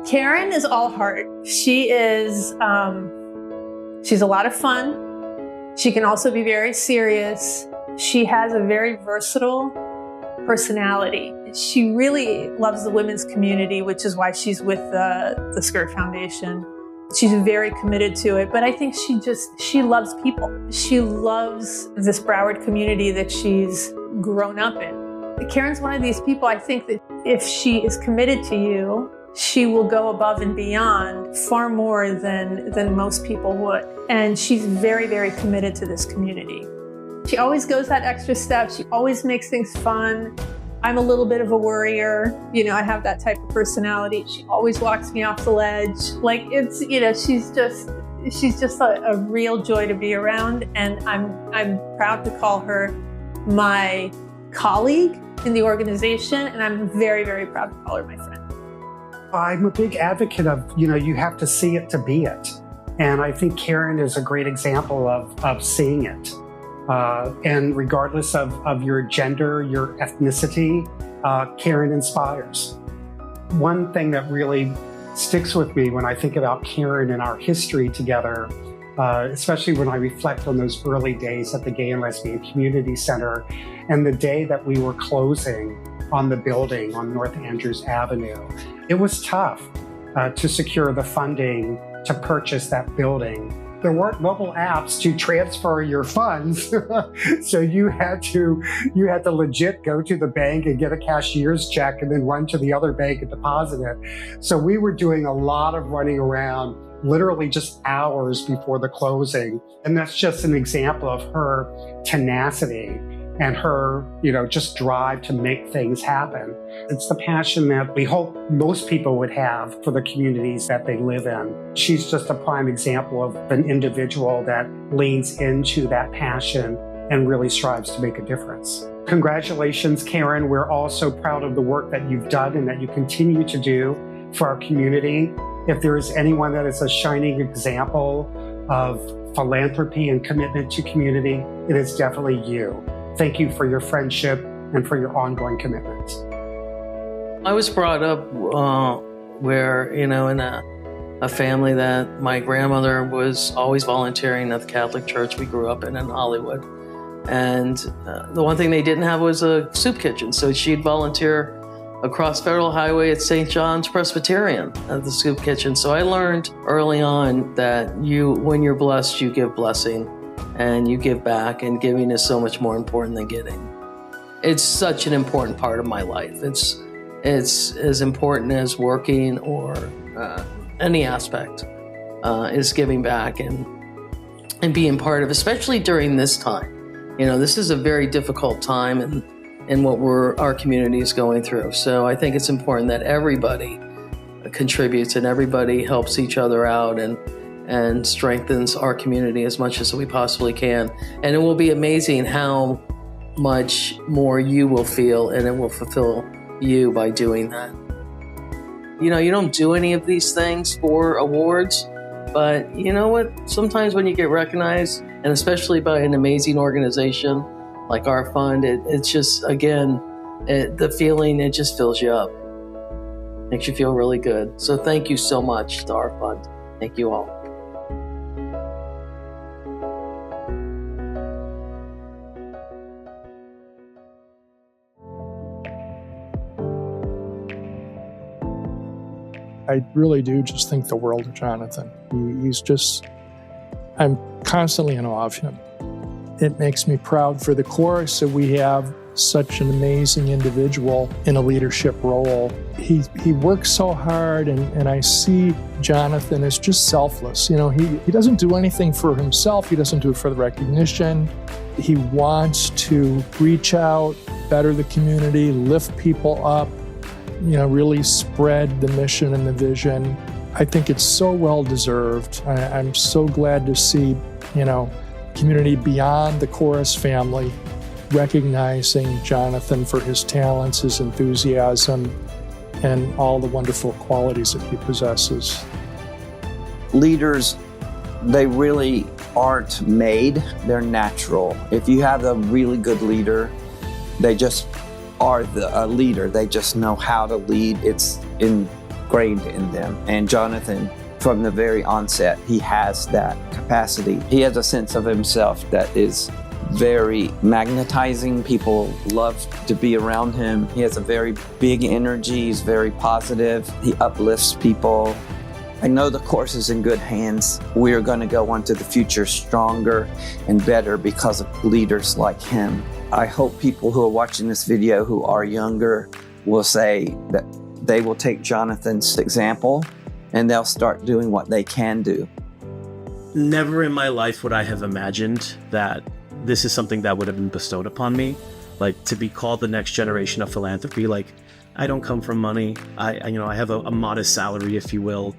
Karen is all heart. She is, she's a lot of fun. She can also be very serious. She has a very versatile personality. She really loves the women's community, which is why she's with the Skirt Foundation. She's very committed to it, but I think she loves people. She loves this Broward community that she's grown up in. Karen's one of these people, I think, that if she is committed to you, she will go above and beyond far more than most people would. And she's very, very committed to this community. She always goes that extra step. She always makes things fun. I'm a little bit of a worrier. You know, I have that type of personality. She always walks me off the ledge. Like, it's, you know, she's just a real joy to be around. And I'm proud to call her my colleague in the organization. And I'm very, very proud to call her my friend. I'm a big advocate of, you know, you have to see it to be it. And I think Karen is a great example of seeing it. And regardless of your gender, your ethnicity, Karen inspires. One thing that really sticks with me when I think about Karen and our history together, especially when I reflect on those early days at the Gay and Lesbian Community Center and the day that we were closing on the building on North Andrews Avenue. It was tough to secure the funding to purchase that building. There weren't mobile apps to transfer your funds, so you had to legit go to the bank and get a cashier's check and then run to the other bank and deposit it. So we were doing a lot of running around, literally just hours before the closing. And that's just an example of her tenacity and her, you know, just drive to make things happen. It's the passion that we hope most people would have for the communities that they live in. She's just a prime example of an individual that leans into that passion and really strives to make a difference. Congratulations, Karen. We're all so proud of the work that you've done and that you continue to do for our community. If there is anyone that is a shining example of philanthropy and commitment to community, it is definitely you. Thank you for your friendship and for your ongoing commitment. I was brought up where, you know, in a family that my grandmother was always volunteering at the Catholic Church we grew up in Hollywood. And the one thing they didn't have was a soup kitchen. So she'd volunteer across Federal Highway at St. John's Presbyterian at the soup kitchen. So I learned early on that when you're blessed, you give blessing. And you give back, and giving is so much more important than getting. It's such an important part of my life. It's as important as working or any aspect is giving back and being part of, especially during this time. You know, this is a very difficult time in what our community is going through. So I think it's important that everybody contributes and everybody helps each other out and strengthens our community as much as we possibly can. And it will be amazing how much more you will feel, and it will fulfill you by doing that. You know, you don't do any of these things for awards, but you know what? Sometimes when you get recognized, and especially by an amazing organization like our fund, it's just, again, the feeling, it just fills you up. Makes you feel really good. So thank you so much to our fund. Thank you all. I really do just think the world of Jonathan. I'm constantly in awe of him. It makes me proud for the chorus that we have such an amazing individual in a leadership role. He works so hard, and I see Jonathan as just selfless. You know, he doesn't do anything for himself. He doesn't do it for the recognition. He wants to reach out, better the community, lift people up, you know, really spread the mission and the vision. I think it's so well deserved. I'm so glad to see, you know, community beyond the chorus family recognizing Jonathan for his talents, his enthusiasm, and all the wonderful qualities that he possesses. Leaders, they really aren't made, they're natural. If you have a really good leader, they just are a leader. They just know how to lead. It's ingrained in them. And Jonathan, from the very onset, he has that capacity. He has a sense of himself that is very magnetizing. People love to be around him. He has a very big energy. He's very positive. He uplifts people. I know the course is in good hands. We are going to go on to the future stronger and better because of leaders like him. I hope people who are watching this video who are younger will say that they will take Jonathan's example and they'll start doing what they can do. Never in my life would I have imagined that this is something that would have been bestowed upon me, like to be called the next generation of philanthropy. Like, I don't come from money. I have a modest salary, if you will.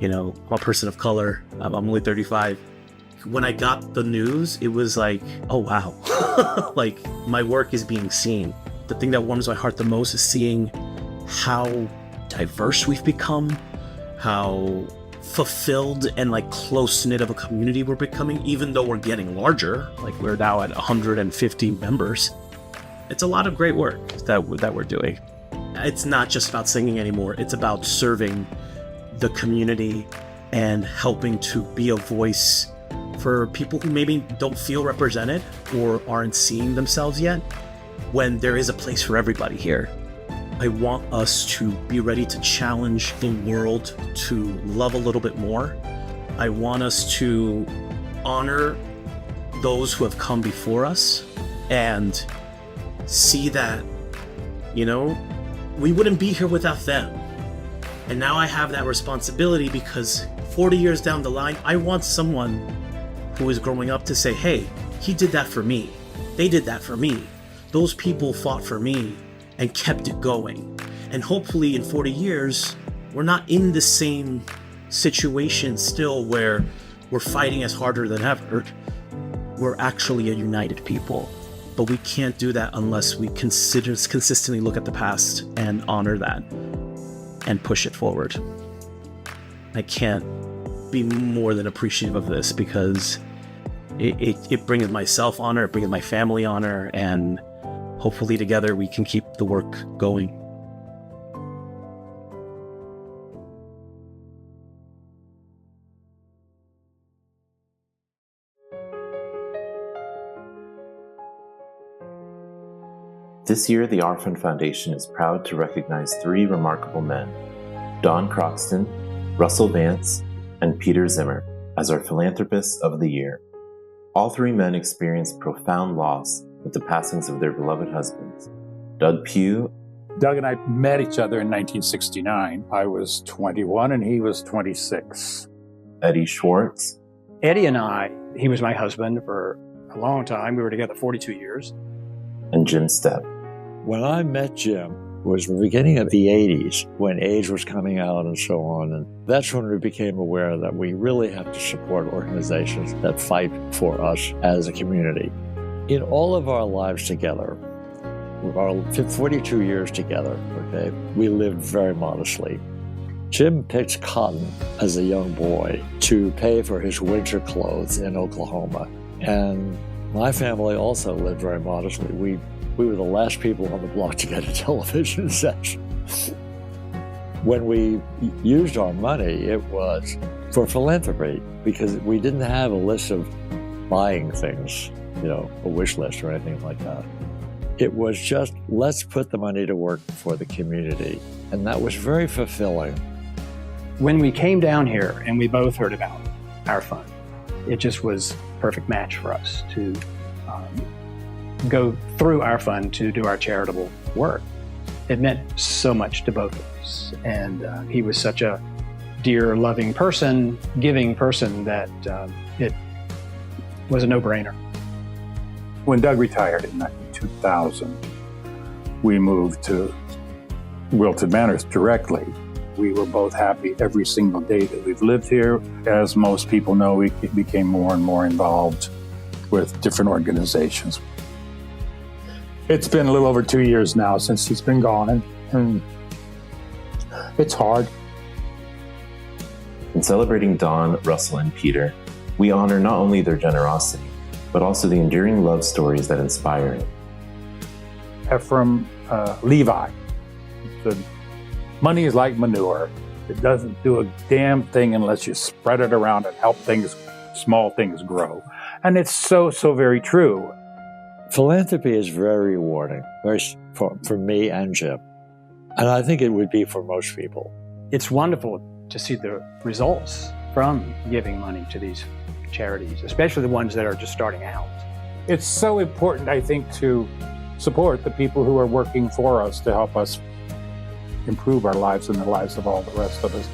I'm a person of color. I'm only 35. When I got the news, it was like, oh wow, like my work is being seen. The thing that warms my heart the most is seeing how diverse we've become, how fulfilled and like close-knit of a community we're becoming, even though we're getting larger. Like, we're now at 150 members. It's a lot of great work that we're doing. It's not just about singing anymore. It's about serving the community and helping to be a voice for people who maybe don't feel represented or aren't seeing themselves yet, when there is a place for everybody here. I want us to be ready to challenge the world to love a little bit more. I want us to honor those who have come before us and see that, we wouldn't be here without them. And now I have that responsibility because 40 years down the line, I want someone who is growing up to say, hey, he did that for me. They did that for me. Those people fought for me and kept it going. And hopefully in 40 years, we're not in the same situation still where we're fighting as harder than ever. We're actually a united people. But we can't do that unless we consistently look at the past and honor that and push it forward. I can't be more than appreciative of this because it brings myself honor, it brings my family honor, and hopefully together we can keep the work going. This year, the Our Fund Foundation is proud to recognize 3 remarkable men, Don Croxton, Russell Vance, and Peter Zimmer, as our Philanthropists of the Year. All 3 men experienced profound loss with the passings of their beloved husbands. Doug Pugh. Doug and I met each other in 1969. I was 21 and he was 26. Eddie Schwartz. Eddie and I, he was my husband for a long time. We were together 42 years. And Jim Stepp. When I met Jim, it was the beginning of the 80s, when AIDS was coming out and so on. And that's when we became aware that we really have to support organizations that fight for us as a community. In all of our lives together, our 42 years together, okay, we lived very modestly. Jim picked cotton as a young boy to pay for his winter clothes in Oklahoma. And my family also lived very modestly. We were the last people on the block to get a television set. When we used our money, it was for philanthropy because we didn't have a list of buying things, a wish list or anything like that. It was just, let's put the money to work for the community. And that was very fulfilling. When we came down here and we both heard about Our Fund, it just was a perfect match for us to go through Our Fund to do our charitable work. It meant so much to both of us. And he was such a dear, loving person, giving person that it was a no-brainer. When Doug retired in 2000, we moved to Wilton Manors directly. We were both happy every single day that we've lived here. As most people know, we became more and more involved with different organizations. It's been a little over 2 years now since he's been gone, and it's hard. In celebrating Don, Russell, and Peter, we honor not only their generosity, but also the enduring love stories that inspire it. From Levi said, money is like manure. It doesn't do a damn thing unless you spread it around and help small things grow. And it's so very true. Philanthropy is very rewarding, for me and Jim. And I think it would be for most people. It's wonderful to see the results from giving money to these charities, especially the ones that are just starting out. It's so important, I think, to support the people who are working for us to help us improve our lives and the lives of all the rest of us.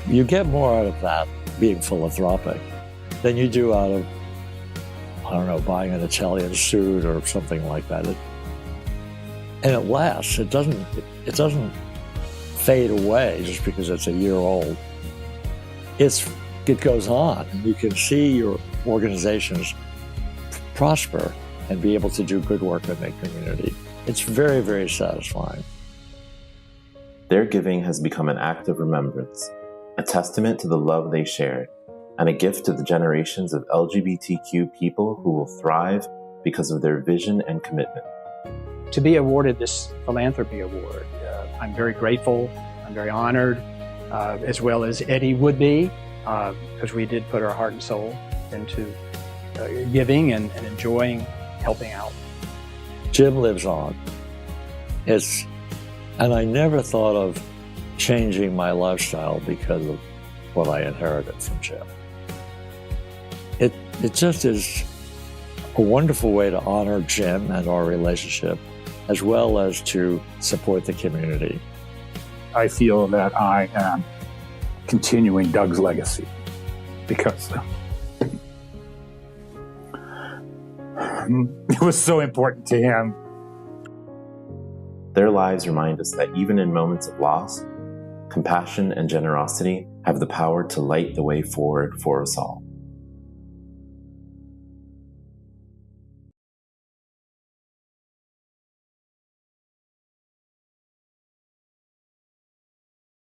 You get more out of that being philanthropic than you do out of, I don't know, buying an Italian suit or something like that. And it lasts. It doesn't fade away just because it's a year old. It goes on, and you can see your organizations prosper and be able to do good work in their community. It's very, very satisfying. Their giving has become an act of remembrance, a testament to the love they shared, and a gift to the generations of LGBTQ people who will thrive because of their vision and commitment. To be awarded this Philanthropy Award, I'm very grateful, I'm very honored, as well as Eddie would be, because we did put our heart and soul into giving and enjoying helping out. Jim lives on. And I never thought of changing my lifestyle because of what I inherited from Jim. It just is a wonderful way to honor Jim and our relationship, as well as to support the community. I feel that I am continuing Doug's legacy because it was so important to him. Their lives remind us that even in moments of loss, compassion and generosity have the power to light the way forward for us all.